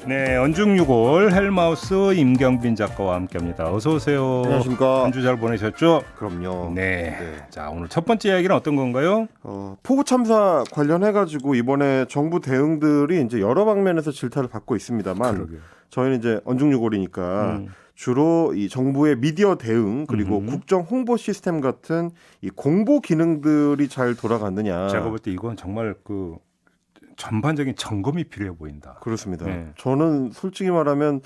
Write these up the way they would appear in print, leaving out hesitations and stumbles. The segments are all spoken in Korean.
네, 언중유골 헬마우스 임경빈 작가와 함께합니다. 어서 오세요. 안녕하십니까. 한 주 잘 보내셨죠? 그럼요. 네. 자, 오늘 첫 번째 이야기는 어떤 건가요? 폭우 참사 관련해가지고 이번에 정부 대응들이 이제 여러 방면에서 질타를 받고 있습니다만 그러게요. 저희는 이제 언중유골이니까 주로 이 정부의 미디어 대응 그리고 국정 홍보 시스템 같은 이 공보 기능들이 잘 돌아갔느냐. 제가 볼 때 이건 정말 그 전반적인 점검이 필요해 보인다. 그렇습니다. 네. 저는 솔직히 말하면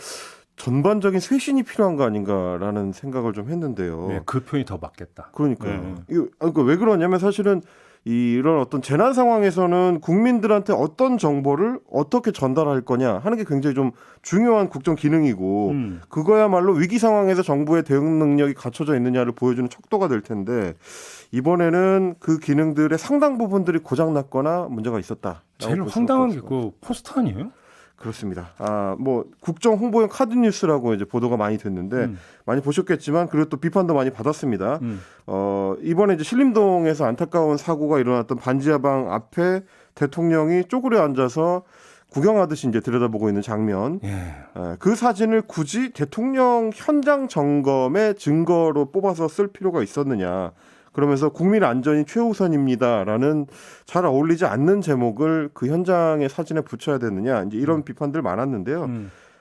전반적인 쇄신이 필요한 거 아닌가라는 생각을 좀 했는데요. 네, 그 표현이 더 맞겠다. 그러니까요. 그러니까 왜 그러냐면 사실은 이런 어떤 재난 상황에서는 국민들한테 어떤 정보를 어떻게 전달할 거냐 하는 게 굉장히 좀 중요한 국정 기능이고 그거야말로 위기 상황에서 정부의 대응 능력이 갖춰져 있느냐를 보여주는 척도가 될 텐데 이번에는 그 기능들의 상당 부분들이 고장났거나 문제가 있었다. 제일 황당한 게 그 포스터 아니에요? 그렇습니다. 뭐 국정 홍보용 카드 뉴스라고 이제 보도가 많이 됐는데 많이 보셨겠지만 그리고 또 비판도 많이 받았습니다. 이번에 이제 신림동에서 안타까운 사고가 일어났던 반지하방 앞에 대통령이 쪼그려 앉아서 구경하듯이 이제 들여다보고 있는 장면. 그 사진을 굳이 대통령 현장 점검의 증거로 뽑아서 쓸 필요가 있었느냐. 그러면서 국민 안전이 최우선입니다라는 잘 어울리지 않는 제목을 그 현장의 사진에 붙여야 되느냐 이제 이런 비판들 많았는데요.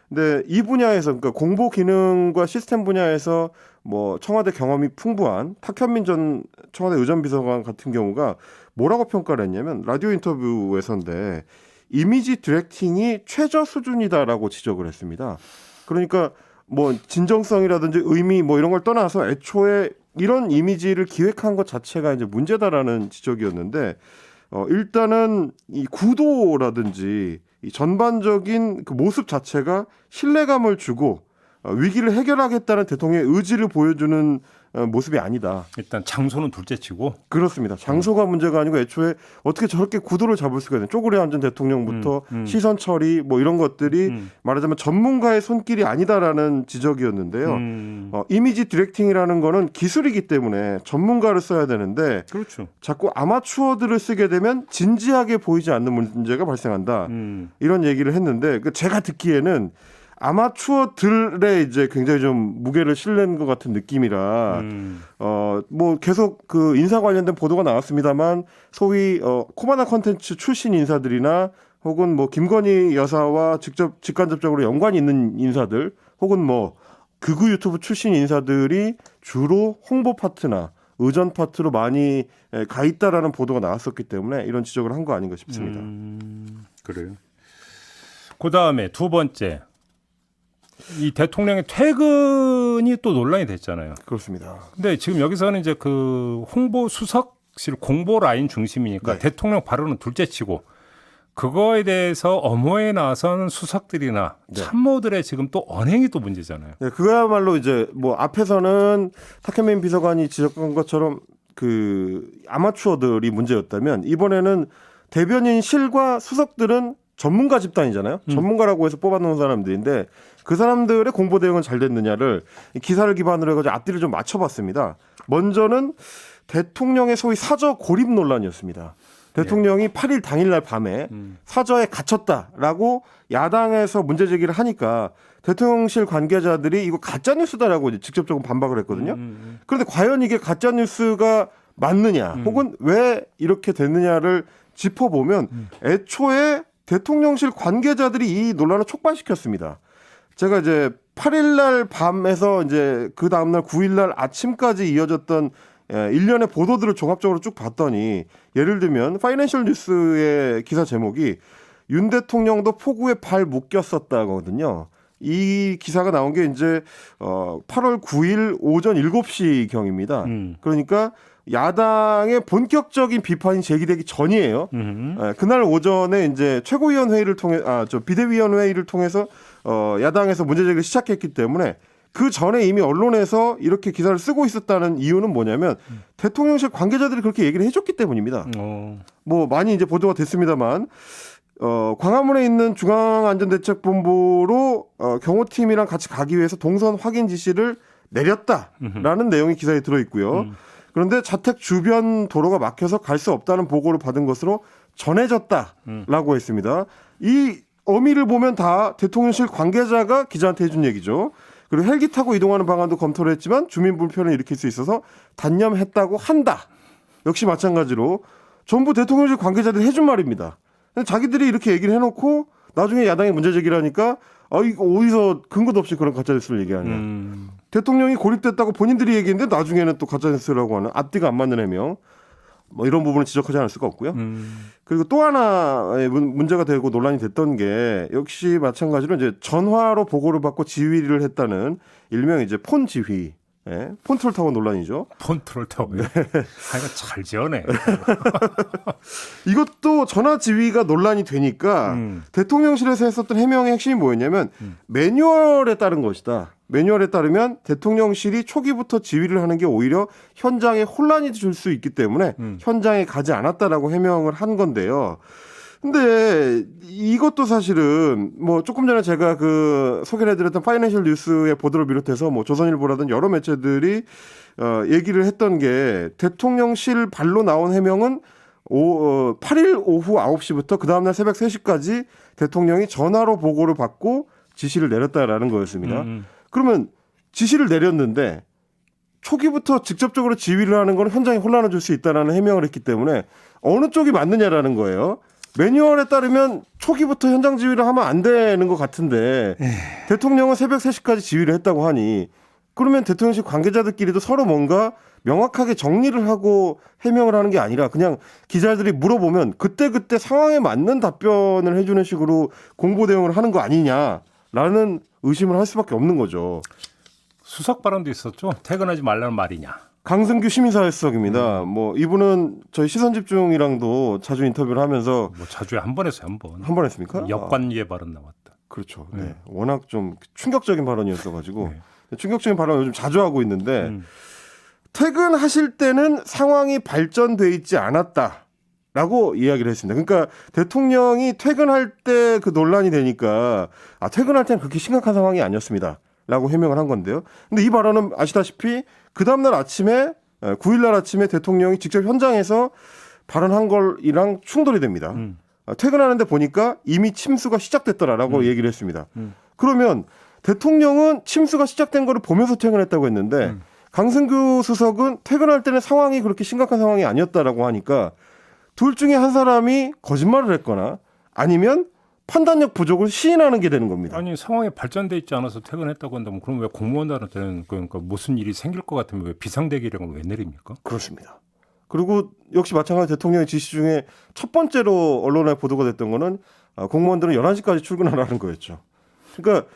근데 이 분야에서 그러니까 공보 기능과 시스템 분야에서 뭐 청와대 경험이 풍부한 탁현민 전 청와대 의전비서관 같은 경우가 뭐라고 평가를 했냐면 라디오 인터뷰에서인데 이미지 디렉팅이 최저 수준이다라고 지적을 했습니다. 그러니까 뭐 진정성이라든지 의미 뭐 이런 걸 떠나서 애초에 이런 이미지를 기획한 것 자체가 이제 문제다라는 지적이었는데 일단은 이 구도라든지 이 전반적인 그 모습 자체가 신뢰감을 주고 위기를 해결하겠다는 대통령의 의지를 보여주는 모습이 아니다. 일단 장소는 둘째치고. 그렇습니다. 장소가 문제가 아니고 애초에 어떻게 저렇게 구도를 잡을 수가 있는 쪼그려 앉은 대통령부터 시선 처리 뭐 이런 것들이 말하자면 전문가의 손길이 아니다라는 지적이었는데요. 이미지 디렉팅이라는 거는 기술이기 때문에 전문가를 써야 되는데 그렇죠. 자꾸 아마추어들을 쓰게 되면 진지하게 보이지 않는 문제가 발생한다. 이런 얘기를 했는데 제가 듣기에는 아마추어들의 이제 굉장히 좀 무게를 실는 것 같은 느낌이라 뭐 계속 그 인사 관련된 보도가 나왔습니다만 소위 코바나 컨텐츠 출신 인사들이나 혹은 뭐 김건희 여사와 직간접적으로 연관이 있는 인사들 혹은 뭐 극우 유튜브 출신 인사들이 주로 홍보 파트나 의전 파트로 많이 가 있다라는 보도가 나왔었기 때문에 이런 지적을 한 거 아닌가 싶습니다. 그래요. 그다음에 두 번째. 이 대통령의 퇴근이 또 논란이 됐잖아요. 그렇습니다. 근데 지금 여기서는 이제 그 홍보 수석실 공보 라인 중심이니까 네. 대통령 발언은 둘째치고 그거에 대해서 엄호에 나선 수석들이나 참모들의 지금 또 언행이 또 문제잖아요. 네, 그야말로 이제 뭐 앞에서는 탁현민 비서관이 지적한 것처럼 그 아마추어들이 문제였다면 이번에는 대변인실과 수석들은 전문가 집단이잖아요. 전문가라고 해서 뽑아놓은 사람들인데 그 사람들의 공보 대응은 잘 됐느냐를 기사를 기반으로 해가지고 앞뒤를 좀 맞춰봤습니다. 먼저는 대통령의 소위 사저 고립 논란이었습니다. 대통령이 8일 당일날 밤에 사저에 갇혔다라고 야당에서 문제 제기를 하니까 대통령실 관계자들이 이거 가짜뉴스다라고 이제 직접적으로 반박을 했거든요. 그런데 과연 이게 가짜뉴스가 맞느냐 혹은 왜 이렇게 됐느냐를 짚어보면 애초에 대통령실 관계자들이 이 논란을 촉발시켰습니다. 제가 이제 8일날 밤에서 이제 그 다음날 9일날 아침까지 이어졌던 일련의 보도들을 종합적으로 쭉 봤더니 예를 들면 파이낸셜 뉴스의 기사 제목이 윤 대통령도 폭우에 발 묶였었다거든요. 이 기사가 나온 게 이제 8월 9일 오전 7시경입니다. 그러니까 야당의 본격적인 비판이 제기되기 전이에요. 그날 오전에 이제 최고위원 회의를 통해 비대위원 회의를 통해서 야당에서 문제 제기를 시작했기 때문에 그 전에 이미 언론에서 이렇게 기사를 쓰고 있었다는 이유는 뭐냐면 대통령실 관계자들이 그렇게 얘기를 해줬기 때문입니다. 뭐 많이 이제 보도가 됐습니다만 광화문에 있는 중앙안전대책본부로 경호팀이랑 같이 가기 위해서 동선 확인 지시를 내렸다라는 내용이 기사에 들어있고요. 그런데 자택 주변 도로가 막혀서 갈 수 없다는 보고를 받은 것으로 전해졌다라고 했습니다. 이 어미를 보면 다 대통령실 관계자가 기자한테 해준 얘기죠. 그리고 헬기 타고 이동하는 방안도 검토를 했지만 주민 불편을 일으킬 수 있어서 단념했다고 한다. 역시 마찬가지로 전부 대통령실 관계자들이 해준 말입니다. 자기들이 이렇게 얘기를 해놓고 나중에 야당이 문제 제기를 하니까 이거 어디서 근거도 없이 그런 가짜뉴스를 얘기하냐. 대통령이 고립됐다고 본인들이 얘기했는데 나중에는 또 가짜뉴스라고 하는 앞뒤가 안 맞는 해명. 뭐 이런 부분을 지적하지 않을 수가 없고요. 그리고 또 하나의 문제가 되고 논란이 됐던 게 역시 마찬가지로 이제 전화로 보고를 받고 지휘를 했다는 일명 이제 폰 지휘, 폰트롤 타워 논란이죠. 폰트롤 타워요. 하여간 잘 지어내. 이것도 전화 지휘가 논란이 되니까 대통령실에서 했었던 해명의 핵심이 뭐였냐면 매뉴얼에 따른 것이다. 매뉴얼에 따르면 대통령실이 초기부터 지휘를 하는 게 오히려 현장에 혼란이 줄 수 있기 때문에 현장에 가지 않았다라고 해명을 한 건데요. 근데 이것도 사실은 뭐 조금 전에 제가 그 소개를 해드렸던 파이낸셜 뉴스의 보도를 비롯해서 뭐 조선일보라든 여러 매체들이 얘기를 했던 게 대통령실 발로 나온 해명은 8일 오후 9시부터 그 다음날 새벽 3시까지 대통령이 전화로 보고를 받고 지시를 내렸다라는 거였습니다. 그러면 지시를 내렸는데 초기부터 직접적으로 지휘를 하는 건 현장에 혼란을 줄 수 있다는 해명을 했기 때문에 어느 쪽이 맞느냐라는 거예요. 매뉴얼에 따르면 초기부터 현장 지휘를 하면 안 되는 것 같은데 대통령은 새벽 3시까지 지휘를 했다고 하니 그러면 대통령실 관계자들끼리도 서로 뭔가 명확하게 정리를 하고 해명을 하는 게 아니라 그냥 기자들이 물어보면 그때그때 상황에 맞는 답변을 해주는 식으로 공보 대응을 하는 거 아니냐라는 의심을 할 수밖에 없는 거죠. 수석 발언도 있었죠. 퇴근하지 말라는 말이냐. 강승규 시민사회수석입니다. 뭐 이분은 저희 시선집중이랑도 자주 인터뷰를 하면서 뭐 자주에 한 번 했어요. 한 번. 한 번 했습니까? 역관계 발언 나왔다. 그렇죠. 네. 워낙 좀 충격적인 발언이었어가지고 충격적인 발언을 요즘 자주 하고 있는데 퇴근하실 때는 상황이 발전돼 있지 않았다라고 이야기를 했습니다. 그러니까 대통령이 퇴근할 때 그 논란이 되니까 퇴근할 때는 그렇게 심각한 상황이 아니었습니다라고 해명을 한 건데요. 근데 이 발언은 아시다시피 그 다음날 아침에 9일날 아침에 대통령이 직접 현장에서 발언한 걸이랑 충돌이 됩니다. 퇴근하는데 보니까 이미 침수가 시작됐더라라고 얘기를 했습니다. 그러면 대통령은 침수가 시작된 거를 보면서 퇴근했다고 했는데 강승규 수석은 퇴근할 때는 상황이 그렇게 심각한 상황이 아니었다라고 하니까 둘 중에 한 사람이 거짓말을 했거나 아니면 판단력 부족을 시인하는 게 되는 겁니다. 아니 상황이 발전돼 있지 않아서 퇴근했다고 한다면 그럼 왜 공무원들한테는 그러니까 무슨 일이 생길 것 같으면 왜 비상대기령을 왜 내립니까? 그렇습니다. 그리고 역시 마찬가지 대통령의 지시 중에 첫 번째로 언론에 보도가 됐던 거는 공무원들은 11시까지 출근하라는 거였죠. 그러니까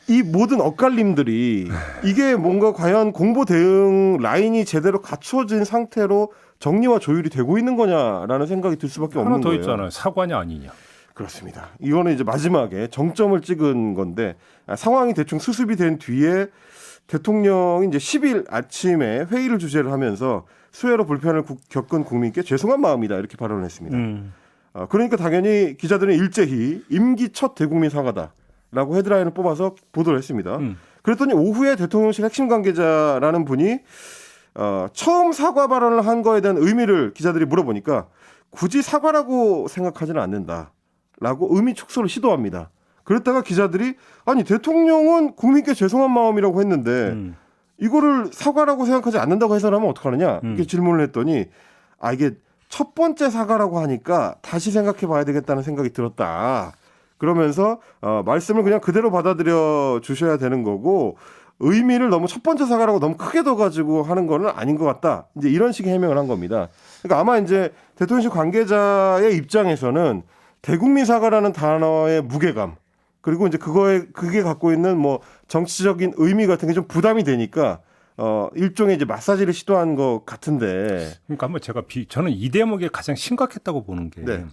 이 모든 엇갈림들이 이게 뭔가 과연 공보 대응 라인이 제대로 갖춰진 상태로 정리와 조율이 되고 있는 거냐라는 생각이 들 수밖에 없는 하나 더 거예요. 있잖아요. 사과냐 아니냐. 그렇습니다. 이거는 이제 마지막에 정점을 찍은 건데 상황이 대충 수습이 된 뒤에 대통령이 이제 10일 아침에 회의를 주재를 하면서 수해로 불편을 겪은 국민께 죄송한 마음이다 이렇게 발언을 했습니다. 그러니까 당연히 기자들은 일제히 임기 첫 대국민 사과다라고 헤드라인을 뽑아서 보도를 했습니다. 그랬더니 오후에 대통령실 핵심 관계자라는 분이 처음 사과 발언을 한 거에 대한 의미를 기자들이 물어보니까 굳이 사과라고 생각하지는 않는다라고 의미 축소를 시도합니다. 그랬다가 기자들이 아니 대통령은 국민께 죄송한 마음이라고 했는데 이거를 사과라고 생각하지 않는다고 해석하면 어떡하느냐 이렇게 질문을 했더니 이게 첫 번째 사과라고 하니까 다시 생각해 봐야 되겠다는 생각이 들었다. 그러면서 말씀을 그냥 그대로 받아들여 주셔야 되는 거고 의미를 너무 첫 번째 사과라고 너무 크게 둬가지고 하는 거는 아닌 것 같다. 이제 이런 식의 해명을 한 겁니다. 그러니까 아마 이제 대통령실 관계자의 입장에서는 대국민 사과라는 단어의 무게감 그리고 이제 그게 갖고 있는 뭐 정치적인 의미 같은 게 좀 부담이 되니까 일종의 이제 마사지를 시도한 것 같은데. 그러니까 한번 저는 이 대목이 가장 심각했다고 보는 게 네.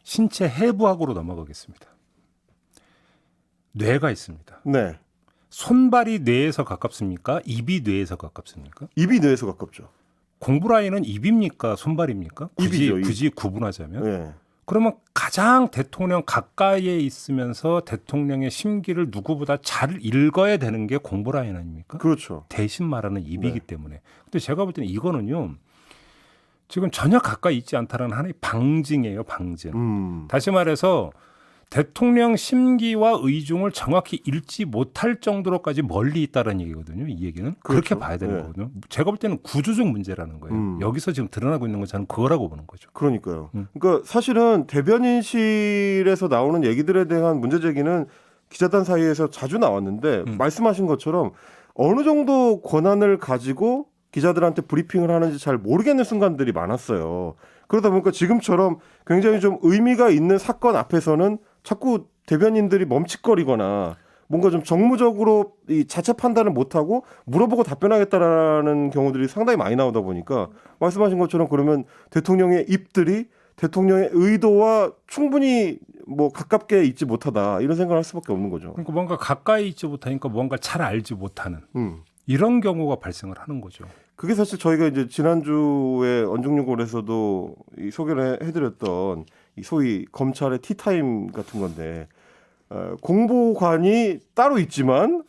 신체 해부학으로 넘어가겠습니다. 뇌가 있습니다. 네. 손발이 뇌에서 가깝습니까? 입이 뇌에서 가깝습니까? 입이 뇌에서 가깝죠. 공부 라인은 입입니까? 손발입니까? 입이죠, 입. 굳이 구분하자면. 네. 그러면 가장 대통령 가까이에 있으면서 대통령의 심기를 누구보다 잘 읽어야 되는 게 공보 라인 아닙니까? 그렇죠. 대신 말하는 입이기 네. 때문에. 근데 제가 볼 때는 이거는요. 지금 전혀 가까이 있지 않다는 하나의 방증이에요. 방증. 다시 말해서 대통령 심기와 의중을 정확히 읽지 못할 정도로까지 멀리 있다는 얘기거든요. 이 얘기는 그렇게 그렇죠. 봐야 되는 네. 거거든요. 제가 볼 때는 구조적 문제라는 거예요. 여기서 지금 드러나고 있는 건 저는 그거라고 보는 거죠. 그러니까요. 그러니까 사실은 대변인실에서 나오는 얘기들에 대한 문제 제기는 기자단 사이에서 자주 나왔는데 말씀하신 것처럼 어느 정도 권한을 가지고 기자들한테 브리핑을 하는지 잘 모르겠는 순간들이 많았어요. 그러다 보니까 지금처럼 굉장히 좀 의미가 있는 사건 앞에서는 자꾸 대변인들이 멈칫거리거나 뭔가 좀 정무적으로 이 자체 판단을 못하고 물어보고 답변하겠다라는 경우들이 상당히 많이 나오다 보니까 말씀하신 것처럼 그러면 대통령의 입들이 대통령의 의도와 충분히 뭐 가깝게 있지 못하다 이런 생각을 할 수밖에 없는 거죠. 그러니까 뭔가 가까이 있지 못하니까 뭔가 잘 알지 못하는 이런 경우가 발생을 하는 거죠. 그게 사실 저희가 이제 지난주에 언중유골에서도 이 소개를 해드렸던 이 소위 검찰의 티타임 같은 건데 공보관이 따로 있지만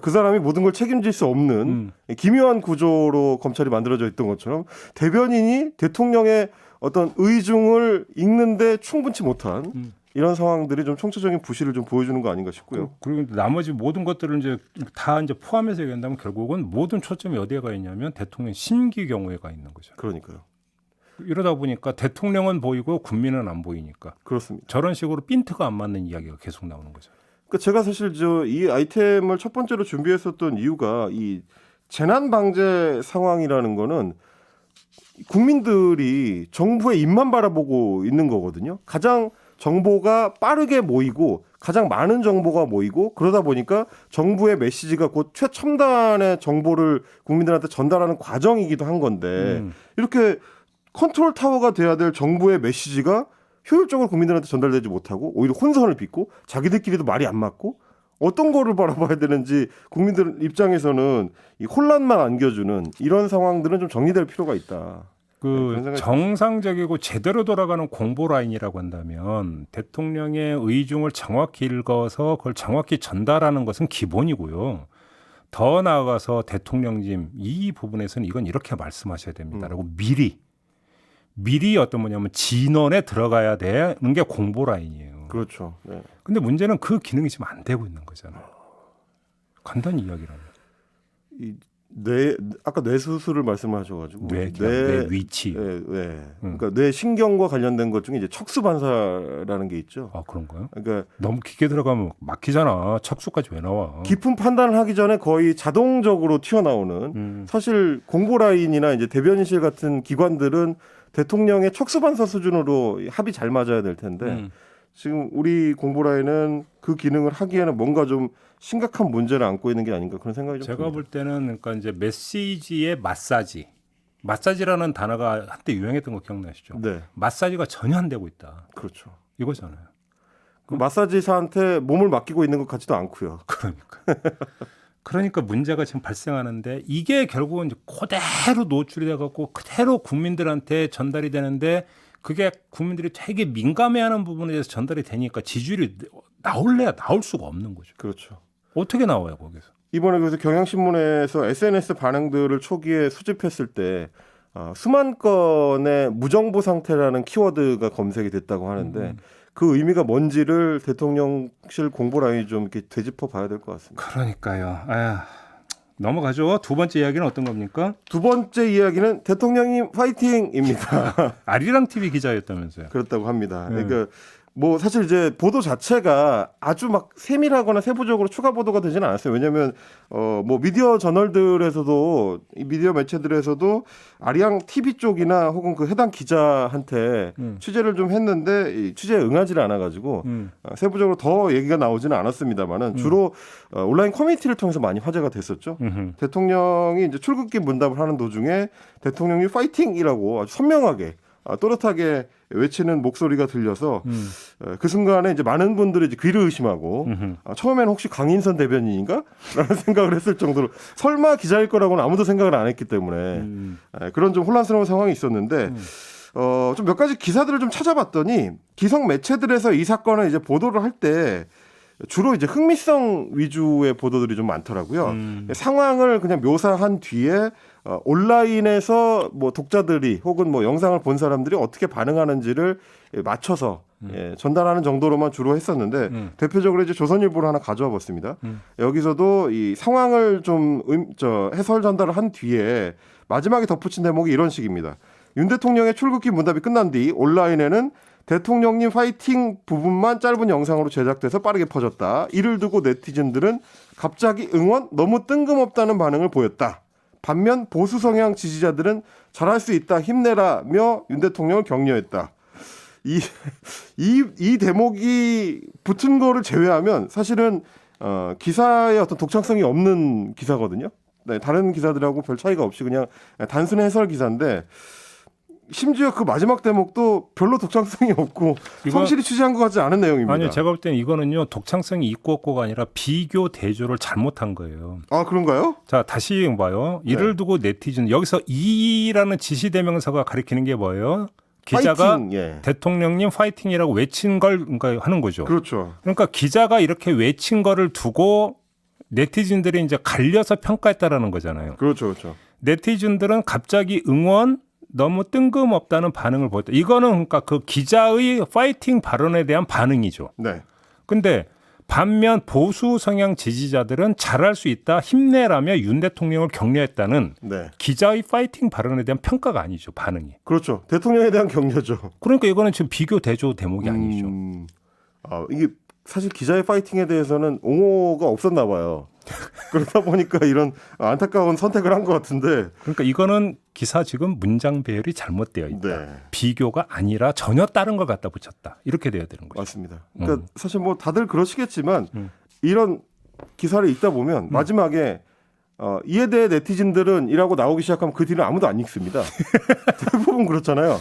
그 사람이 모든 걸 책임질 수 없는 기묘한 구조로 검찰이 만들어져 있던 것처럼 대변인이 대통령의 어떤 의중을 읽는데 충분치 못한 이런 상황들이 좀 총체적인 부실을 좀 보여주는 거 아닌가 싶고요. 그리고 나머지 모든 것들을 이제 다 이제 포함해서 얘기한다면 결국은 모든 초점이 어디에 가 있냐면 대통령 심기 경우에 가 있는 거죠. 그러니까요. 이러다 보니까 대통령은 보이고 국민은 안 보이니까 그렇습니다. 저런 식으로 핀트가 안 맞는 이야기가 계속 나오는 거죠. 그러니까 제가 사실 이 아이템을 첫 번째로 준비했었던 이유가 이 재난 방제 상황이라는 거는 국민들이 정부의 입만 바라보고 있는 거거든요. 가장 정보가 빠르게 모이고 가장 많은 정보가 모이고 그러다 보니까 정부의 메시지가 곧 최첨단의 정보를 국민들한테 전달하는 과정이기도 한 건데 이렇게 컨트롤 타워가 돼야 될 정부의 메시지가 효율적으로 국민들한테 전달되지 못하고 오히려 혼선을 빚고 자기들끼리도 말이 안 맞고 어떤 거를 바라봐야 되는지 국민들 입장에서는 이 혼란만 안겨주는 이런 상황들은 좀 정리될 필요가 있다. 그 정상적이고 제대로 돌아가는 공보 라인이라고 한다면 대통령의 의중을 정확히 읽어서 그걸 정확히 전달하는 것은 기본이고요. 더 나아가서 대통령님 이 부분에서는 이건 이렇게 말씀하셔야 됩니다라고 미리 어떤 뭐냐면 진원에 들어가야 되는 게 공보 라인이에요. 그렇죠. 네. 근데 문제는 그 기능이 지금 안 되고 있는 거잖아요. 간단히 이야기라면. 아까 뇌 수술을 말씀하셔가지고 뇌 위치. 그러니까 뇌 신경과 관련된 것 중에 이제 척수 반사라는 게 있죠. 아 그런가요? 그러니까 너무 깊게 들어가면 막히잖아. 척수까지 왜 나와? 깊은 판단을 하기 전에 거의 자동적으로 튀어나오는 사실 공보 라인이나 이제 대변인실 같은 기관들은 대통령의 척수 반사 수준으로 합이 잘 맞아야 될 텐데 지금 우리 공보 라인은 그 기능을 하기에는 뭔가 좀 심각한 문제를 안고 있는 게 아닌가 그런 생각이 좀 제가 듭니다. 볼 때는 그러니까 이제 메시지의 마사지라는 단어가 한때 유행했던 거 기억나시죠? 네, 마사지가 전혀 안 되고 있다. 그렇죠. 이거잖아요. 그 마사지사한테 몸을 맡기고 있는 것 같지도 않고요. 그러니까 문제가 지금 발생하는데 이게 결국은 이제 그대로 노출이 돼갖고 그대로 국민들한테 전달이 되는데 그게 국민들이 되게 민감해하는 부분에 대해서 전달이 되니까 지지율이 나올래야 나올 수가 없는 거죠. 그렇죠. 어떻게 나와요 거기서? 이번에 그래서 경향신문에서 SNS 반응들을 초기에 수집했을 때 수만 건의 무정보 상태라는 키워드가 검색이 됐다고 하는데 그 의미가 뭔지를 대통령실 공보 라인이 좀 이렇게 되짚어 봐야 될 것 같습니다. 그러니까요. 넘어가죠. 두 번째 이야기는 어떤 겁니까? 두 번째 이야기는 대통령님 파이팅입니다. 아리랑 TV 기자였다면서요. 그렇다고 합니다. 그러니까 뭐 사실 이제 보도 자체가 아주 막 세밀하거나 세부적으로 추가 보도가 되지는 않았어요. 왜냐하면 뭐 미디어 저널들에서도 이 미디어 매체들에서도 아리랑 TV 쪽이나 혹은 그 해당 기자한테 취재를 좀 했는데 이 취재에 응하지를 않아가지고 세부적으로 더 얘기가 나오지는 않았습니다만은 주로 온라인 커뮤니티를 통해서 많이 화제가 됐었죠. 대통령이 이제 출국기 문답을 하는 도중에 대통령이 파이팅이라고 아주 선명하게 또렷하게 외치는 목소리가 들려서 그 순간에 이제 많은 분들이 이제 귀를 의심하고 처음에는 혹시 강인선 대변인인가? 라는 생각을 했을 정도로 설마 기자일 거라고는 아무도 생각을 안 했기 때문에 그런 좀 혼란스러운 상황이 있었는데 좀 몇 가지 기사들을 좀 찾아봤더니 기성 매체들에서 이 사건을 이제 보도를 할 때 주로 이제 흥미성 위주의 보도들이 좀 많더라고요. 상황을 그냥 묘사한 뒤에 온라인에서 뭐 독자들이 혹은 뭐 영상을 본 사람들이 어떻게 반응하는지를 맞춰서 전달하는 정도로만 주로 했었는데 대표적으로 이제 조선일보를 하나 가져와 봤습니다. 여기서도 이 상황을 좀 해설 전달을 한 뒤에 마지막에 덧붙인 대목이 이런 식입니다. 윤 대통령의 출국기 문답이 끝난 뒤 온라인에는 대통령님 파이팅 부분만 짧은 영상으로 제작돼서 빠르게 퍼졌다. 이를 두고 네티즌들은 갑자기 응원 너무 뜬금없다는 반응을 보였다. 반면 보수 성향 지지자들은 잘할 수 있다 힘내라며 윤 대통령을 격려했다. 이 대목이 붙은 거를 제외하면 사실은 기사의 어떤 독창성이 없는 기사거든요. 네, 다른 기사들하고 별 차이가 없이 그냥 단순 해설 기사인데 심지어 그 마지막 대목도 별로 독창성이 없고 성실히 취재한 것 같지 않은 내용입니다. 아니요, 제가 볼 때는 이거는요 독창성이 있고 없고가 아니라 비교 대조를 잘못한 거예요. 아 그런가요? 자 다시 봐요. 이를 두고 네티즌 여기서 이라는 지시대명사가 가리키는 게 뭐예요? 기자가 파이팅, 예. 대통령님 파이팅이라고 외친 걸 그러니까 하는 거죠. 그렇죠. 그러니까 기자가 이렇게 외친 거를 두고 네티즌들이 이제 갈려서 평가했다라는 거잖아요. 그렇죠, 그렇죠. 네티즌들은 갑자기 응원 너무 뜬금없다는 반응을 보였다. 이거는 그러니까 그 기자의 파이팅 발언에 대한 반응이죠. 네, 근데 반면 보수 성향 지지자들은 잘할 수 있다, 힘내라며 윤 대통령을 격려했다는 네, 기자의 파이팅 발언에 대한 평가가 아니죠, 반응이. 그렇죠. 대통령에 대한 격려죠. 그러니까 이거는 지금 비교 대조 대목이 아니죠. 이게 사실 기자의 파이팅에 대해서는 옹호가 없었나 봐요. 그러다 보니까 이런 안타까운 선택을 한 것 같은데. 그러니까 이거는 기사 지금 문장 배열이 잘못되어 있다. 네. 비교가 아니라 전혀 다른 걸 갖다 붙였다. 이렇게 돼야 되는 거죠. 맞습니다. 그러니까 사실 뭐 다들 그러시겠지만 이런 기사를 읽다 보면 마지막에 이에 대해 네티즌들은 이라고 나오기 시작하면 그 뒤는 아무도 안 읽습니다. 대부분 그렇잖아요.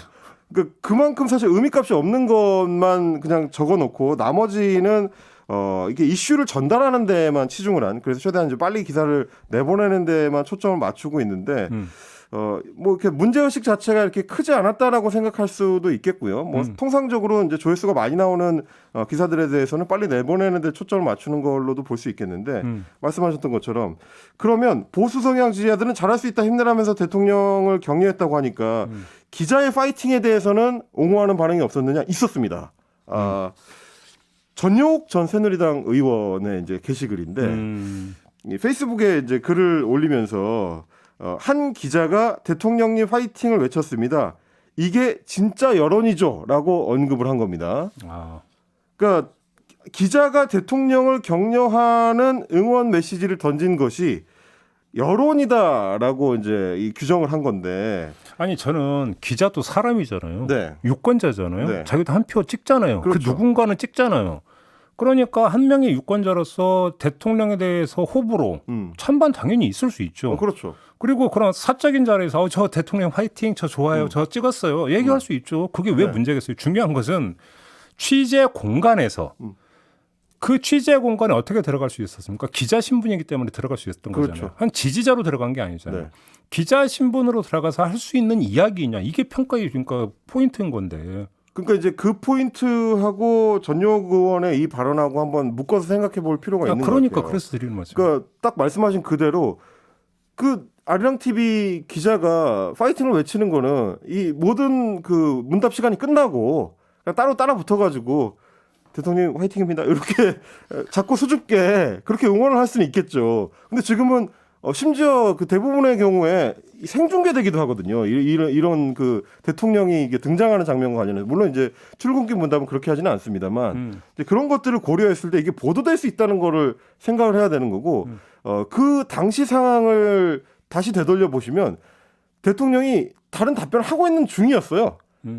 그러니까 그만큼 사실 의미값이 없는 것만 그냥 적어놓고 나머지는 이게 이슈를 전달하는 데만 치중을 한, 그래서 최대한 이제 빨리 기사를 내보내는 데만 초점을 맞추고 있는데 뭐 이렇게 문제의식 자체가 이렇게 크지 않았다라고 생각할 수도 있겠고요. 뭐 통상적으로 이제 조회수가 많이 나오는 기사들에 대해서는 빨리 내보내는 데 초점을 맞추는 걸로도 볼 수 있겠는데 말씀하셨던 것처럼 그러면 보수 성향 지지자들은 잘할 수 있다 힘내라면서 대통령을 격려했다고 하니까 기자의 파이팅에 대해서는 옹호하는 반응이 없었느냐? 있었습니다. 전용욱 전 새누리당 의원의 이제 게시글인데 이 페이스북에 이제 글을 올리면서 한 기자가 대통령님 파이팅을 외쳤습니다. 이게 진짜 여론이죠라고 언급을 한 겁니다. 그러니까 기자가 대통령을 격려하는 응원 메시지를 던진 것이 여론이다라고 이제 이 규정을 한 건데. 아니 저는 기자도 사람이잖아요. 네. 유권자잖아요. 네. 자기도 한 표 찍잖아요. 그렇죠. 그 누군가는 찍잖아요. 그러니까 한 명의 유권자로서 대통령에 대해서 호불호 찬반 당연히 있을 수 있죠. 그렇죠. 그리고 그런 사적인 자리에서 저 대통령 화이팅, 저 좋아요, 저 찍었어요. 얘기할 수 있죠. 그게 왜 네. 문제겠어요? 중요한 것은 취재 공간에서 그 취재 공간에 어떻게 들어갈 수 있었습니까? 기자 신분이기 때문에 들어갈 수 있었던 그렇죠. 거잖아요. 한 지지자로 들어간 게 아니잖아요. 네. 기자 신분으로 들어가서 할 수 있는 이야기냐 이게 평가의 그러니까 포인트인 건데. 그러니까 이제 그 포인트하고 전용욱 의원의 이 발언하고 한번 묶어서 생각해 볼 필요가 있는 것 그러니까 같아요. 그래서 드리는 말씀. 그러니까 딱 말씀하신 그대로 그 아리랑 TV 기자가 파이팅을 외치는 거는 이 모든 그 문답 시간이 끝나고 그냥 따로 따라 붙어가지고 대통령 화이팅입니다 이렇게 자꾸 수줍게 그렇게 응원을 할 수는 있겠죠. 근데 지금은 심지어 그 대부분의 경우에 생중계되기도 하거든요. 이런 그 대통령이 이게 등장하는 장면과 관련해서 물론 이제 출근길 문답은 그렇게 하지는 않습니다만 이제 그런 것들을 고려했을 때 이게 보도될 수 있다는 거를 생각을 해야 되는 거고 그 당시 상황을 다시 되돌려 보시면 대통령이 다른 답변을 하고 있는 중이었어요.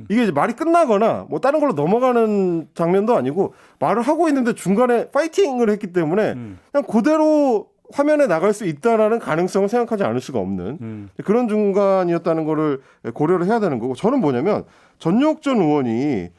이게 이제 말이 끝나거나 뭐 다른 걸로 넘어가는 장면도 아니고 말을 하고 있는데 중간에 파이팅을 했기 때문에 그냥 그대로 화면에 나갈 수 있다라는 가능성을 생각하지 않을 수가 없는 그런 중간이었다는 거를 고려를 해야 되는 거고 저는 뭐냐면 전용욱 전 의원이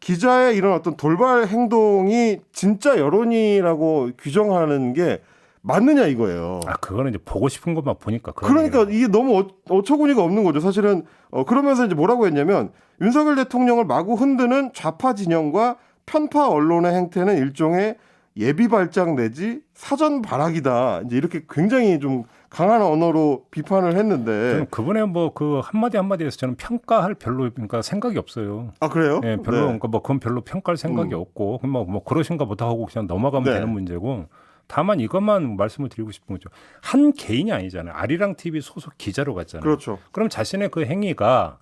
기자의 이런 어떤 돌발 행동이 진짜 여론이라고 규정하는 게 맞느냐 이거예요. 그거는 이제 보고 싶은 것만 보니까. 그러니까 이게 너무 어처구니가 없는 거죠. 사실은 그러면서 이제 뭐라고 했냐면 윤석열 대통령을 마구 흔드는 좌파 진영과 편파 언론의 행태는 일종의 예비 발작 내지 사전 발악이다. 이제 이렇게 굉장히 좀 강한 언어로 비판을 했는데 저는 그분의 뭐 그 한마디 한마디에서 저는 평가할 별로 그러니까 생각이 없어요. 아 그래요? 예, 별로 그러니까 뭐 그건 별로 평가할 생각이 없고 뭐 그러신가 보다 하고 그냥 넘어가면 네. 되는 문제고 다만 이것만 말씀을 드리고 싶은 거죠. 한 개인이 아니잖아요. 아리랑 TV 소속 기자로 갔잖아요. 그렇죠. 그럼 자신의 그 행위가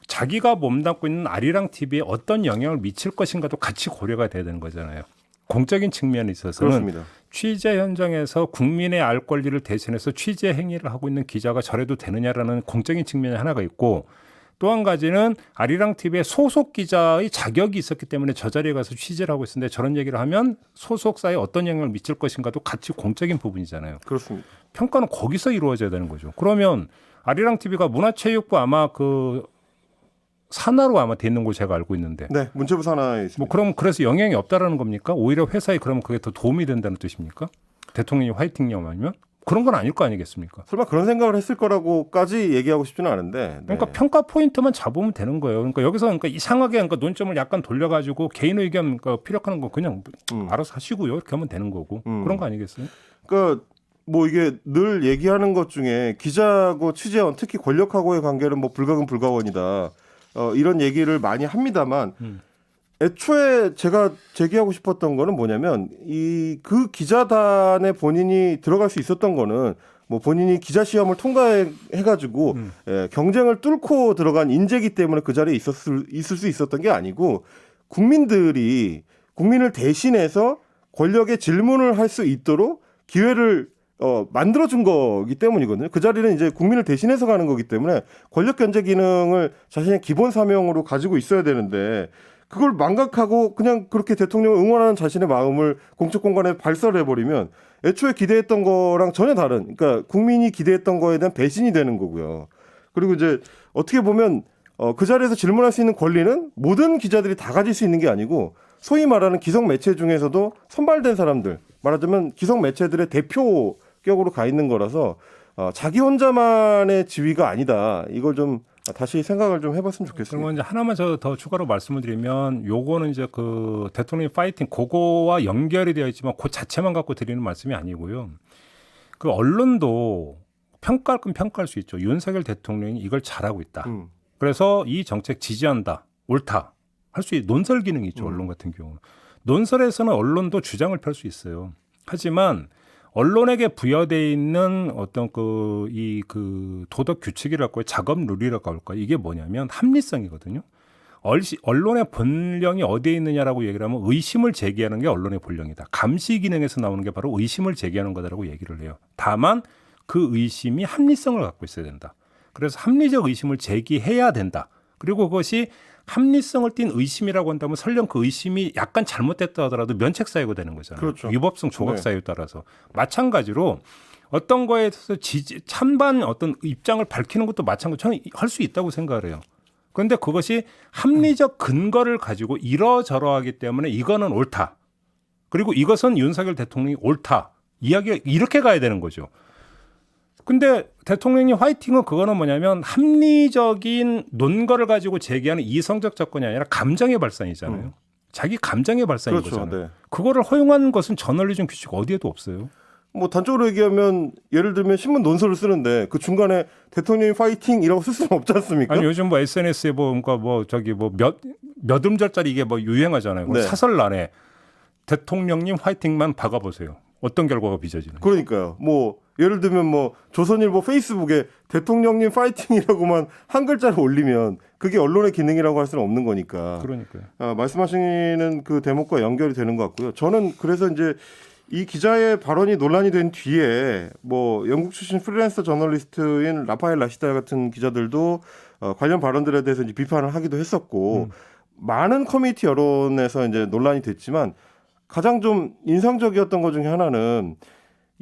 자기가 몸담고 있는 아리랑 TV에 어떤 영향을 미칠 것인가도 같이 고려가 돼야 되는 거잖아요. 공적인 측면에 있어서는 그렇습니다. 취재 현장에서 국민의 알 권리를 대신해서 취재 행위를 하고 있는 기자가 저래도 되느냐라는 공적인 측면이 하나가 있고 또 한 가지는 아리랑 TV의 소속 기자의 자격이 있었기 때문에 저 자리에 가서 취재를 하고 있었는데 저런 얘기를 하면 소속사에 어떤 영향을 미칠 것인가도 같이 공적인 부분이잖아요. 그렇습니다. 평가는 거기서 이루어져야 되는 거죠. 그러면 아리랑 TV가 문화체육부 아마 그 산하로 아마 돼 있는 걸 제가 알고 있는데 네, 문체부 산하에 있습니다. 뭐 그럼 그래서 영향이 없다라는 겁니까? 오히려 회사에 그러면 그게 더 도움이 된다는 뜻입니까? 대통령이 화이팅령 아니면 그런 건 아닐 거 아니겠습니까? 설마 그런 생각을 했을 거라고까지 얘기하고 싶지는 않은데. 네. 그러니까 평가 포인트만 잡으면 되는 거예요. 그러니까 여기서 그러니까 이상하게 그러니까 논점을 약간 돌려가지고 개인 의견 그러니까 피력하는 거 그냥 알아서 하시고요. 이렇게 하면 되는 거고 그런 거 아니겠어요? 그러니까 뭐 이게 늘 얘기하는 것 중에 기자하고 취재원 특히 권력하고의 관계는 뭐 불가근 불가원이다. 이런 얘기를 많이 합니다만 애초에 제가 제기하고 싶었던 거는 뭐냐면 그 기자단에 본인이 들어갈 수 있었던 거는 뭐 본인이 기자 시험을 통과해가지고 경쟁을 뚫고 들어간 인재이기 때문에 그 자리에 있을 수 있었던 게 아니고 국민을 대신해서 권력에 질문을 할 수 있도록 기회를 만들어준 거기 때문이거든요. 그 자리는 이제 국민을 대신해서 가는 거기 때문에 권력 견제 기능을 자신의 기본 사명으로 가지고 있어야 되는데 그걸 망각하고 그냥 그렇게 대통령을 응원하는 자신의 마음을 공적 공간에 발설을 해버리면 애초에 기대했던 거랑 전혀 다른, 그러니까 국민이 기대했던 거에 대한 배신이 되는 거고요. 그리고 이제 어떻게 보면 그 자리에서 질문할 수 있는 권리는 모든 기자들이 다 가질 수 있는 게 아니고 소위 말하는 기성 매체 중에서도 선발된 사람들, 말하자면 기성 매체들의 대표격으로 가 있는 거라서 자기 혼자만의 지위가 아니다. 이걸 좀 다시 생각을 좀 해봤으면 좋겠습니다. 그러면 이제 하나만 더 추가로 말씀을 드리면 요거는 이제 그 대통령 파이팅 그거와 연결이 되어 있지만 그 자체만 갖고 드리는 말씀이 아니고요. 그 언론도 평가할 건 평가할 수 있죠. 윤석열 대통령이 이걸 잘하고 있다. 그래서 이 정책 지지한다. 옳다. 할 수 있는 논설 기능이 있죠. 언론 같은 경우는. 논설에서는 언론도 주장을 펼 수 있어요. 하지만 언론에게 부여되어 있는 어떤 그 도덕 규칙이랄까요, 작업 룰이랄까 할까요, 이게 뭐냐면 합리성이거든요. 언론의 본령이 어디에 있느냐라고 얘기를 하면 의심을 제기하는 게 언론의 본령이다. 감시 기능에서 나오는 게 바로 의심을 제기하는 거다라고 얘기를 해요. 다만 그 의심이 합리성을 갖고 있어야 된다. 그래서 합리적 의심을 제기해야 된다. 그리고 그것이 합리성을 띈 의심이라고 한다면 설령 그 의심이 약간 잘못됐다 하더라도 면책 사유가 되는 거잖아요. 그렇죠. 위법성 조각 사유에 따라서. 마찬가지로 어떤 거에 대해서 찬반 어떤 입장을 밝히는 것도 마찬가지로 저는 할 수 있다고 생각을 해요. 그런데 그것이 합리적 근거를 가지고 이러저러하기 때문에 이거는 옳다. 그리고 이것은 윤석열 대통령이 옳다. 이야기가 이렇게 가야 되는 거죠. 근데 대통령이 화이팅은 그거는 뭐냐면 합리적인 논거를 가지고 제기하는 이성적 접근이 아니라 감정의 발산이잖아요. 자기 감정의 발산인 그렇죠. 거잖아요. 네. 그거를 허용한 것은 저널리즘 규칙 어디에도 없어요. 뭐 단적으로 얘기하면 예를 들면 신문 논설을 쓰는데 그 중간에 대통령이 파이팅이라고 쓸 수는 없지 않습니까? 아니 요즘 뭐 SNS에 몇 음절짜리 이게 뭐 유행하잖아요. 네. 사설란에 대통령님 화이팅만 박아보세요. 어떤 결과가 빚어지는? 그러니까요. 뭐 예를 들면 뭐 조선일보 페이스북에 대통령님 파이팅이라고만 한 글자를 올리면 그게 언론의 기능이라고 할 수는 없는 거니까. 그러니까요. 말씀하시는 그 대목과 연결이 되는 것 같고요. 저는 그래서 이제 이 기자의 발언이 논란이 된 뒤에 뭐 영국 출신 프리랜서 저널리스트인 라파엘 라시다 같은 기자들도 관련 발언들에 대해서 이제 비판을 하기도 했었고 많은 커뮤니티 여론에서 이제 논란이 됐지만 가장 좀 인상적이었던 것 중에 하나는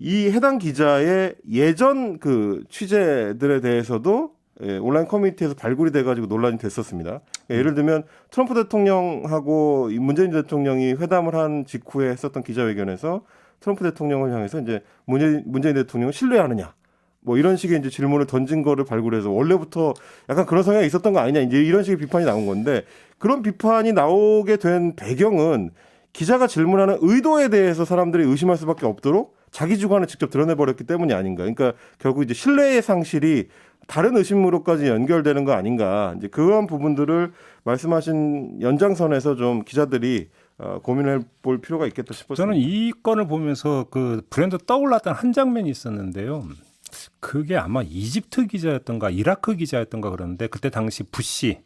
이 해당 기자의 예전 그 취재들에 대해서도 온라인 커뮤니티에서 발굴이 돼가지고 논란이 됐었습니다. 예를 들면 트럼프 대통령하고 문재인 대통령이 회담을 한 직후에 했었던 기자회견에서 트럼프 대통령을 향해서 이제 문재인 대통령을 신뢰하느냐, 뭐 이런 식의 이제 질문을 던진 거를 발굴해서 원래부터 약간 그런 성향이 있었던 거 아니냐, 이제 이런 식의 비판이 나온 건데 그런 비판이 나오게 된 배경은 기자가 질문하는 의도에 대해서 사람들이 의심할 수밖에 없도록 자기 주관을 직접 드러내버렸기 때문이 아닌가. 그러니까 결국 이제 신뢰의 상실이 다른 의심으로까지 연결되는 거 아닌가. 이제 그런 부분들을 말씀하신 연장선에서 좀 기자들이 고민해 볼 필요가 있겠다 싶었습니다. 저는 이 건을 보면서 그 브랜드 떠올랐던 한 장면이 있었는데요. 그게 아마 이집트 기자였던가 이라크 기자였던가 그러는데 그때 당시 부시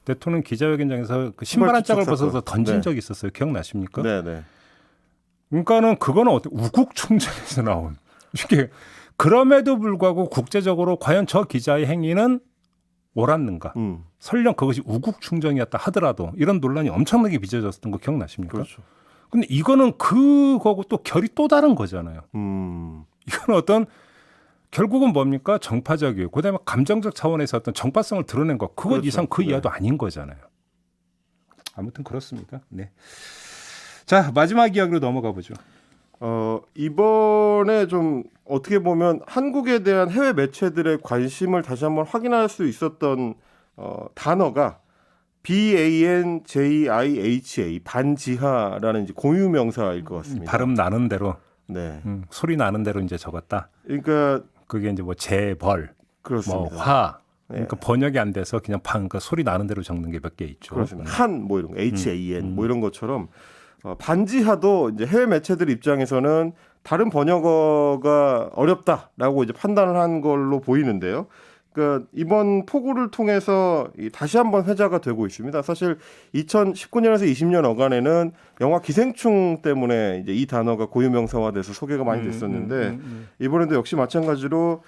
대통령 기자회견장에서 그 신발 한 짝을 벗어서 던진 네. 적이 있었어요. 기억나십니까? 네네. 그러니까는 그거는 우국 충전에서 나온 이게 그럼에도 불구하고 국제적으로 과연 저 기자의 행위는 옳았는가? 설령 그것이 우국 충정이었다 하더라도 이런 논란이 엄청나게 빚어졌던 거 기억나십니까? 그렇죠. 근데 이거는 그거하고 또 결이 또 다른 거잖아요. 이건 어떤 결국은 뭡니까? 정파적이고 그다음에 감정적 차원에서 어떤 정파성을 드러낸 것 그것 그렇죠. 이상 그 네. 이하도 아닌 거잖아요. 아무튼 그렇습니다. 네. 자 마지막 이야기로 넘어가 보죠. 이번에 좀 어떻게 보면 한국에 대한 해외 매체들의 관심을 다시 한번 확인할 수 있었던 단어가 BANJIHA 반지하라는 이제 고유 명사일 것 같습니다. 발음 나는 대로 네. 소리 나는 대로 이제 적었다. 그러니까 그게 이제 뭐 재벌, 그렇습니다. 뭐 화. 그러니까 번역이 안 돼서 그냥 그러니까 소리 나는 대로 적는 게 몇 개 있죠. 그렇습니다. 한 뭐 이런 거 HAN 뭐 이런 것처럼 반지하도 이제 해외 매체들 입장에서는 다른 번역어가 어렵다라고 이제 판단을 한 걸로 보이는데요. 그러니까 이번 폭우를 통해서 다시 한번 회자가 되고 있습니다. 사실 2019년에서 20년 어간에는 영화 기생충 때문에 이제 이 단어가 고유명사화돼서 소개가 많이 됐었는데 이번에도 역시 마찬가지로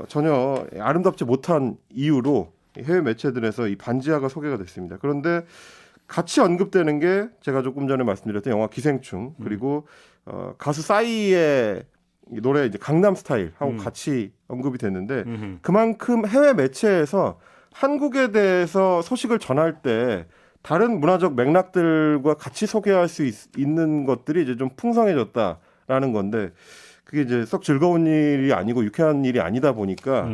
전혀 아름답지 못한 이유로 해외 매체들에서 이 반지하가 소개가 됐습니다. 그런데 같이 언급되는 게 제가 조금 전에 말씀드렸던 영화 기생충 그리고 가수 싸이의 이 노래 이제 강남 스타일하고 같이 언급이 됐는데 그만큼 해외 매체에서 한국에 대해서 소식을 전할 때 다른 문화적 맥락들과 같이 소개할 수 있는 것들이 이제 좀 풍성해졌다라는 건데 그게 이제 썩 즐거운 일이 아니고 유쾌한 일이 아니다 보니까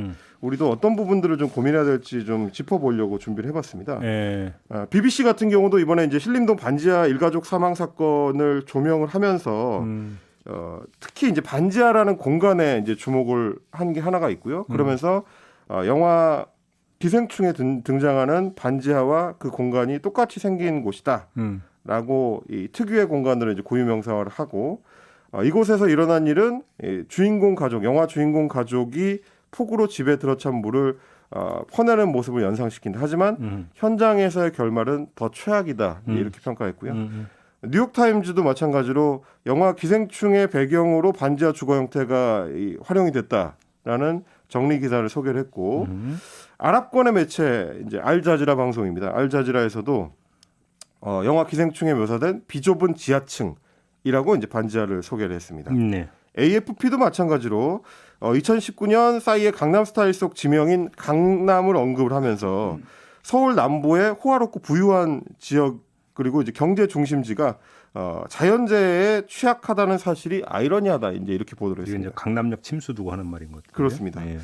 우리도 어떤 부분들을 좀 고민해야 될지 좀 짚어보려고 준비를 해봤습니다. 예. BBC 같은 경우도 이번에 이제 신림동 반지하 일가족 사망 사건을 조명을 하면서 특히 이제 반지하라는 공간에 이제 주목을 한 게 하나가 있고요. 그러면서 영화 기생충에 등장하는 반지하와 그 공간이 똑같이 생긴 곳이다라고 이 특유의 공간으로 이제 고유명사화를 하고 이곳에서 일어난 일은 주인공 가족, 영화 주인공 가족이 폭우로 집에 들어찬 물을 퍼내는 모습을 연상시킨다. 하지만 현장에서의 결말은 더 최악이다. 이렇게 평가했고요. 뉴욕타임즈도 마찬가지로 영화 기생충의 배경으로 반지하 주거 형태가 활용이 됐다라는 정리 기사를 소개를 했고 아랍권의 매체 이제 알자지라 방송입니다. 알자지라에서도 영화 기생충에 묘사된 비좁은 지하층이라고 이제 반지하를 소개를 했습니다. 네. AFP도 마찬가지로 2019년 싸이의 강남 스타일 속 지명인 강남을 언급을 하면서 서울 남부의 호화롭고 부유한 지역 그리고 이제 경제 중심지가 자연재해에 취약하다는 사실이 아이러니하다 이제 이렇게 보도를 이게 이제 했습니다. 강남역 침수 두고 하는 말인 것 같아요. 그렇습니다. 예.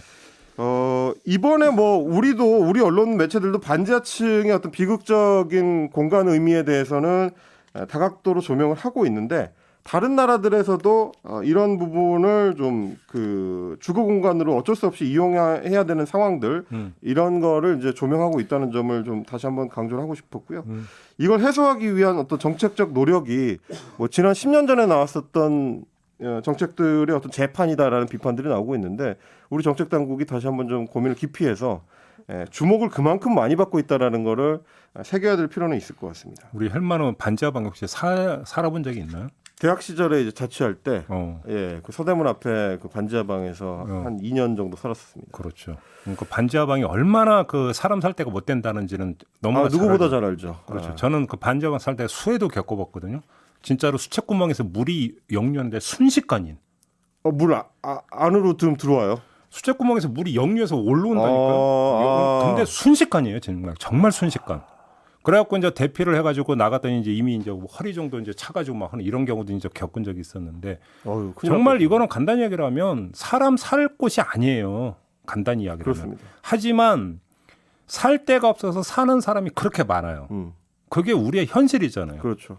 이번에 뭐 우리 언론 매체들도 반지하층의 어떤 비극적인 공간 의미에 대해서는 다각도로 조명을 하고 있는데 다른 나라들에서도 이런 부분을 좀 그 주거 공간으로 어쩔 수 없이 이용해야 되는 상황들 이런 거를 이제 조명하고 있다는 점을 좀 다시 한번 강조를 하고 싶었고요. 이걸 해소하기 위한 어떤 정책적 노력이 뭐 지난 10년 전에 나왔었던 정책들의 어떤 재판이다라는 비판들이 나오고 있는데 우리 정책 당국이 다시 한번 좀 고민을 깊이 해서 주목을 그만큼 많이 받고 있다라는 거를 새겨야 될 필요는 있을 것 같습니다. 우리 헬마는 반지하 방역 혹시 살아본 적이 있나요? 대학 시절에 이제 자취할 때, 그 서대문 앞에 그 반지하방에서 한 2년 정도 살았습니다. 그렇죠. 그러니까 반지하 방이 얼마나 그 사람 살 때가 못 된다는지는 너무나 누구보다 잘 알죠. 그렇죠. 저는 그 반지하방 살 때 수해도 겪어봤거든요. 진짜로 수채구멍에서 물이 역류하는데 순식간인. 물 안으로 들어와요. 수채구멍에서 물이 역류해서 올라온다니까요. 근데 순식간이에요, 정말 순식간. 그래갖고 이제 대피를 해가지고 나갔더니 이제 이미 이제 허리 정도 이제 차가지고 막 하는 이런 경우도 이제 겪은 적이 있었는데 정말 이거는 간단히 얘기를 하면 사람 살 곳이 아니에요. 간단히 이야기를 그렇습니다. 하면. 하지만 살 데가 없어서 사는 사람이 그렇게 많아요. 그게 우리의 현실이잖아요. 그렇죠.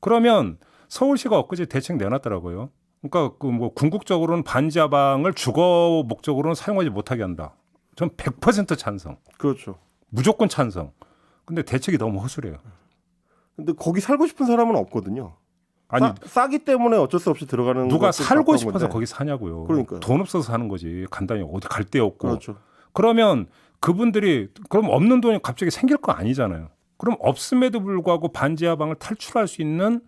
그러면 서울시가 엊그제 대책 내놨더라고요. 그러니까 그 뭐 궁극적으로는 반지하방을 주거 목적으로는 사용하지 못하게 한다. 전 100% 찬성. 그렇죠. 무조건 찬성. 근데 대책이 너무 허술해요. 근데 거기 살고 싶은 사람은 없거든요. 아니 싸기 때문에 어쩔 수 없이 들어가는 누가 것도 살고 가까운 싶어서 건데. 거기 사냐고요. 그러니까요. 돈 없어서 사는 거지. 간단히 어디 갈 데 없고. 그렇죠. 그러면 그분들이 그럼 없는 돈이 갑자기 생길 거 아니잖아요. 그럼 없음에도 불구하고 반지하방을 탈출할 수 있는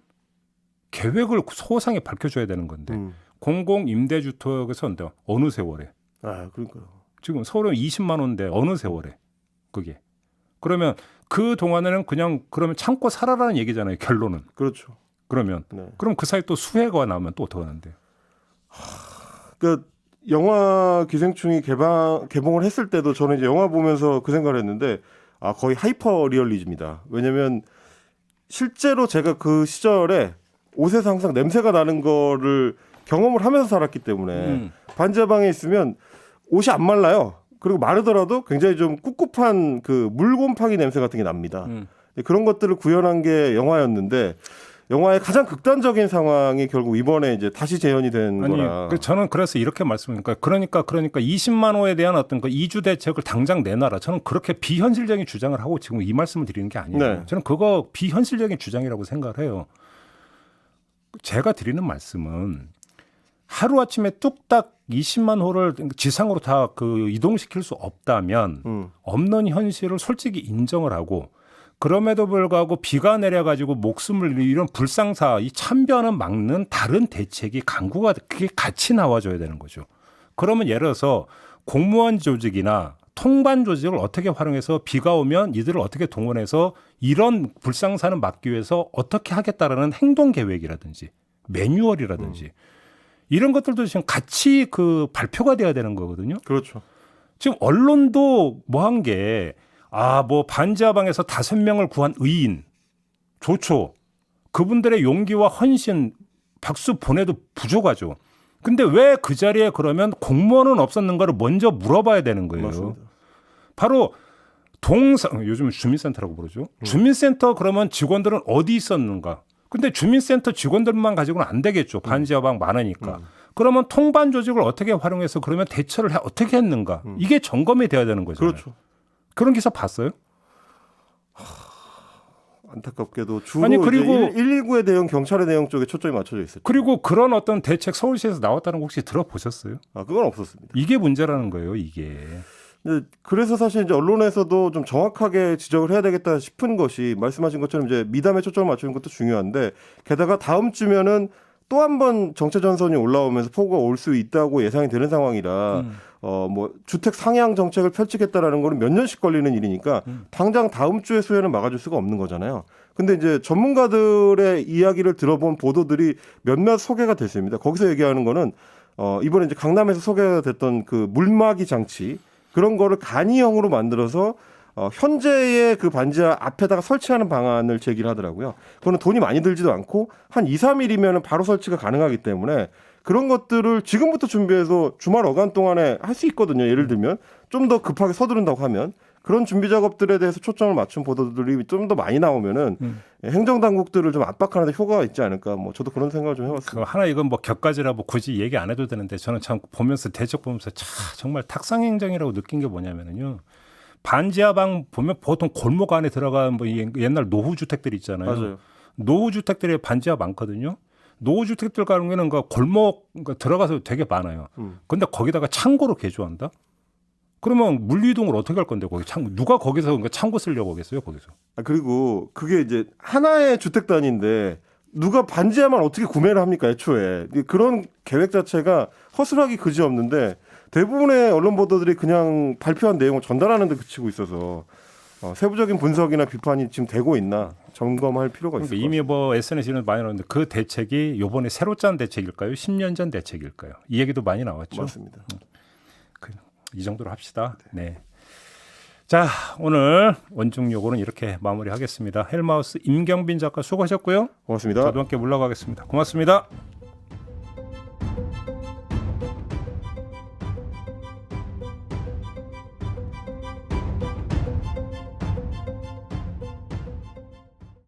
계획을 소상히 밝혀줘야 되는 건데 공공 임대주택에서 어느 세월에 아, 그러니까요. 지금 서울은 20만 원인데 어느 세월에 그게 그러면 그 동안에는 그냥 그러면 참고 살아라는 얘기잖아요. 결론은. 그렇죠. 그러면 네. 그럼 그 사이 또 수해가 나오면 또 어떻게 하는데요? 그 영화 기생충이 개봉을 했을 때도 저는 이제 영화 보면서 그 생각을 했는데 아 거의 하이퍼 리얼리즘이다. 왜냐면 실제로 제가 그 시절에 옷에서 항상 냄새가 나는 거를 경험을 하면서 살았기 때문에 반지하방에 있으면 옷이 안 말라요. 그리고 마르더라도 굉장히 좀 꿉꿉한 그 물곰팡이 냄새 같은 게 납니다. 그런 것들을 구현한 게 영화였는데 영화의 가장 극단적인 상황이 결국 이번에 이제 다시 재현이 된 거라. 저는 그래서 이렇게 말씀드리니까 그러니까 20만 호에 대한 어떤 그 이주 대책을 당장 내놔라. 저는 그렇게 비현실적인 주장을 하고 지금 이 말씀을 드리는 게 아니에요. 네. 저는 그거 비현실적인 주장이라고 생각을 해요. 제가 드리는 말씀은 하루아침에 뚝딱 20만 호를 지상으로 다 그 이동시킬 수 없다면 없는 현실을 솔직히 인정을 하고 그럼에도 불구하고 비가 내려가지고 목숨을 이런 불상사, 이 참변을 막는 다른 대책이 강구가 그게 같이 나와줘야 되는 거죠. 그러면 예를 들어서 공무원 조직이나 통반 조직을 어떻게 활용해서 비가 오면 이들을 어떻게 동원해서 이런 불상사는 막기 위해서 어떻게 하겠다라는 행동 계획이라든지 매뉴얼이라든지 이런 것들도 지금 같이 그 발표가 돼야 되는 거거든요. 그렇죠. 지금 언론도 뭐 한 게 뭐 반지하방에서 5명을 구한 의인 좋죠. 그분들의 용기와 헌신 박수 보내도 부족하죠. 근데 왜 그 자리에 그러면 공무원은 없었는가를 먼저 물어봐야 되는 거예요. 맞습니다. 바로 요즘 주민센터라고 부르죠. 주민센터 그러면 직원들은 어디 있었는가? 근데 주민센터 직원들만 가지고는 안 되겠죠. 반지하방 많으니까. 그러면 통반 조직을 어떻게 활용해서 그러면 대처를 어떻게 했는가? 이게 점검이 돼야 되는 거죠. 그렇죠. 그런 기사 봤어요? 안타깝게도 주로 아니, 그리고 119의 대응, 경찰의 대응 쪽에 초점이 맞춰져 있어요. 그리고 그런 어떤 대책 서울시에서 나왔다는 거 혹시 들어보셨어요? 아, 그건 없었습니다. 이게 문제라는 거예요, 이게. 근데 그래서 사실 이제 언론에서도 좀 정확하게 지적을 해야 되겠다 싶은 것이 말씀하신 것처럼 이제 미담에 초점을 맞추는 것도 중요한데 게다가 다음 주면은 또 한 번 정체 전선이 올라오면서 폭우가 올 수 있다고 예상이 되는 상황이라 뭐 주택 상향 정책을 펼치겠다라는 거는 몇 년씩 걸리는 일이니까 당장 다음 주에 수혜는 막아줄 수가 없는 거잖아요. 근데 이제 전문가들의 이야기를 들어본 보도들이 몇몇 소개가 됐습니다. 거기서 얘기하는 거는 이번에 이제 강남에서 소개가 됐던 그 물막이 장치 그런 거를 간이형으로 만들어서 현재의 그 반지하 앞에다가 설치하는 방안을 제기를 하더라고요. 그거는 돈이 많이 들지도 않고 한 2, 3일이면 바로 설치가 가능하기 때문에 그런 것들을 지금부터 준비해서 주말 어간 동안에 할 수 있거든요. 예를 들면 좀 더 급하게 서두른다고 하면 그런 준비 작업들에 대해서 초점을 맞춘 보도들이 좀 더 많이 나오면은 행정당국들을 좀 압박하는 데 효과가 있지 않을까. 뭐 저도 그런 생각을 좀 해봤습니다. 하나 이건 뭐 격가지라 뭐 굳이 얘기 안 해도 되는데 저는 참 보면서 대책 보면서 정말 탁상행정이라고 느낀 게 뭐냐면요. 반지하방 보면 보통 골목 안에 들어간 뭐 옛날 노후 주택들 있잖아요. 맞아요. 노후 주택들이 반지하 많거든요. 노후 주택들 가는 게는 그 골목 들어가서 되게 많아요. 근데 거기다가 창고로 개조한다? 그러면 물류이동을 어떻게 할 건데 거기 창고 누가 거기서 창고 쓰려고 하겠어요 거기서? 그리고 그게 이제 하나의 주택 단위인데 누가 반지하만 어떻게 구매를 합니까 애초에 그런 계획 자체가 허술하기 그지없는데 대부분의 언론 보도들이 그냥 발표한 내용을 전달하는 데 그치고 있어서 세부적인 분석이나 비판이 지금 되고 있나 점검할 필요가 있습니다. 이미 뭐 SNS에는 많이 나오는데 그 대책이 이번에 새로 짠 대책일까요? 10년 전 대책일까요? 이 얘기도 많이 나왔죠. 맞습니다. 이 정도로 합시다. 네. 자, 오늘 원중요고는 이렇게 마무리하겠습니다. 헬마우스 임경빈 작가 수고하셨고요. 고맙습니다. 저도 함께 물러가겠습니다. 고맙습니다.